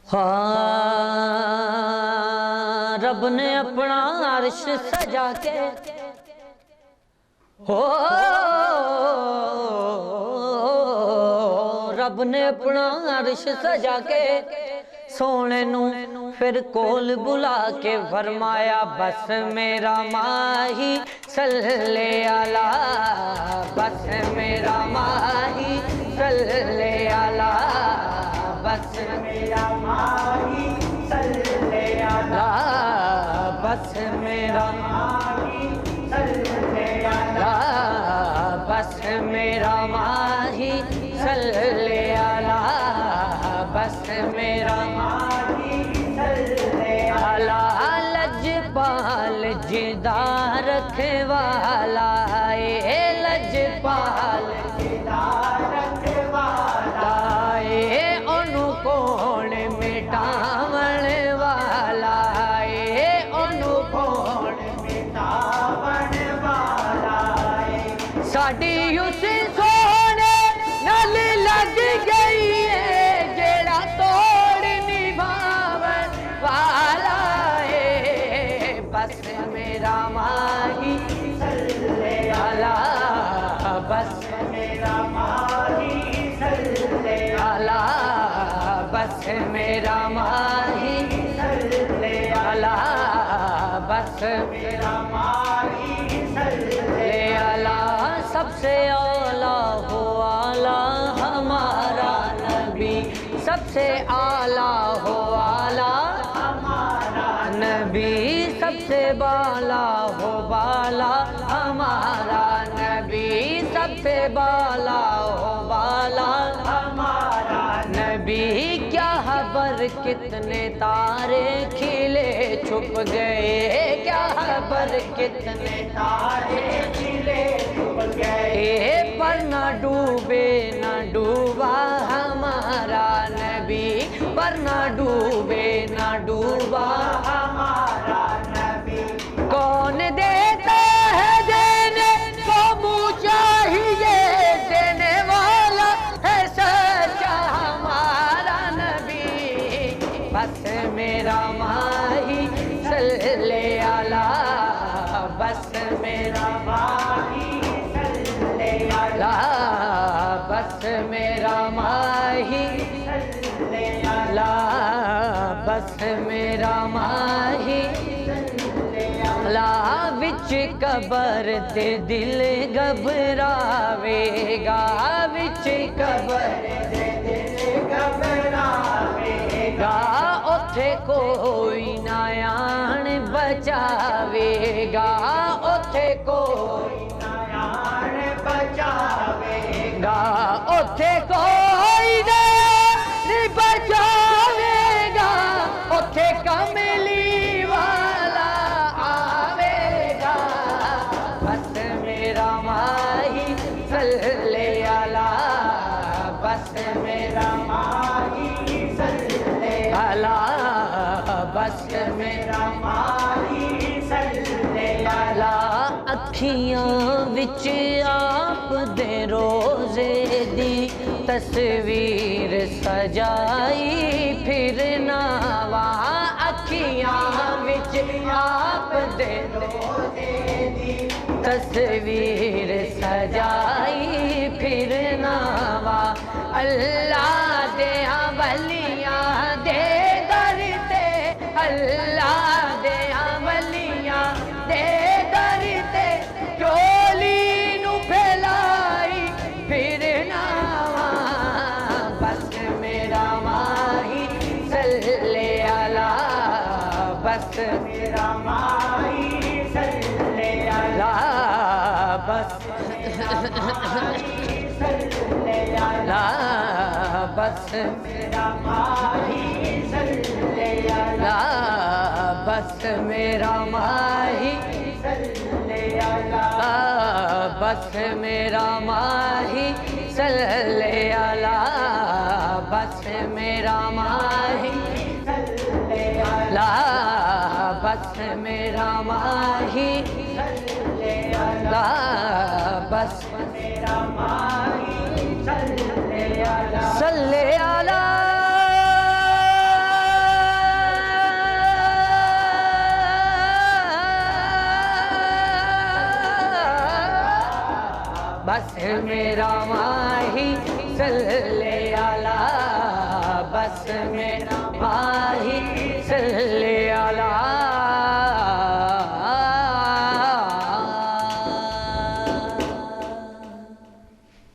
ہاں رب نے اپنا عرش سجا کے رب نے اپنا عرش سجا کے سونے نو پھر کول بلا کے فرمایا بس میرا ماہی صلی علی بس میرا ماہی صلی علی بس میرا ماہی صلی علی بس میرا ماہی صلی علی بس میرا ماہی صلی علی بس میرا ماہی صلی علی لجپال جدا رکھے والا اے لجپال جدا رکھے والا اے انہوں کون مٹاون والا اے انہوں کون مٹاون والا اے ساڈی اس سونے نال لگ گئی ہے جیڑا توڑ نبھاون والا اے بس میرا ماہی صلی علی بس میرا ماہی صلی علی بس میرا ماہی صلی علی بس میرا ماہی صلی علی سب سے اعلیٰ ہو اعلیٰ ہمارا نبی سب سے اعلیٰ ہو اعلیٰ ہمارا نبی سب سے بالا ہو بالا ہمارا نبی سب سے بالا ہو بالا ہمارا نبی کیا خبر کتنے تارے کھلے چھپ گئے کیا خبر کتنے تارے کھلے چھپ گئے پر نہ ڈوبے نہ ڈوبا ہمارا نبی پر نہ ڈوبے نہ ڈوبا ہمارا نبی کون دیتا ہے دینے کو منہ چاہیے دینے والا ہے سچا ہمارا نبی بس میرا ماہی صلی علی بس میرا ماہی صلی علی بس میرا ماہی صلی علی بس میرا ماہی لا وچ قبر دے دل گھبراوے گا وچ قبر دے دل گھبراوے گا اوتھے کوئی نہ آن بچاوے گا اوتھے کوئی نہ آن بچاوے گا اوتھے کوئی نہ آن بچاوے گا اوتھے کملی والا آوے گا بس میرا ماہی صلی علی بس میرا ماہی صلی علی بس میرا ماہی صلی علی اکھیاں وچ آپ دے روزے دی تصویر سجائی پھرنا وہاں اکھیاں وچ آپ دے روزے دی تصویر سجائی پھرنا وہاں اللہ دے ولیاں دے در تے اللہ دے ولیاں دے در تے چولی نو پھیلائی پھرنا وہاں بس میرا ماہی صلی علی بس میرا ماہی صلی علی بس صلی علی بس میرا ماہی صلی علی بس میرا ماہی صلی علی بس میرا ماہی صلی علی بس میرا ماہی صلی علی بس میرا ماہی صلی علی بس میرا ماہی صلی علی بس میرا ماہی صلی علی، بس میرا ماہی صلی علی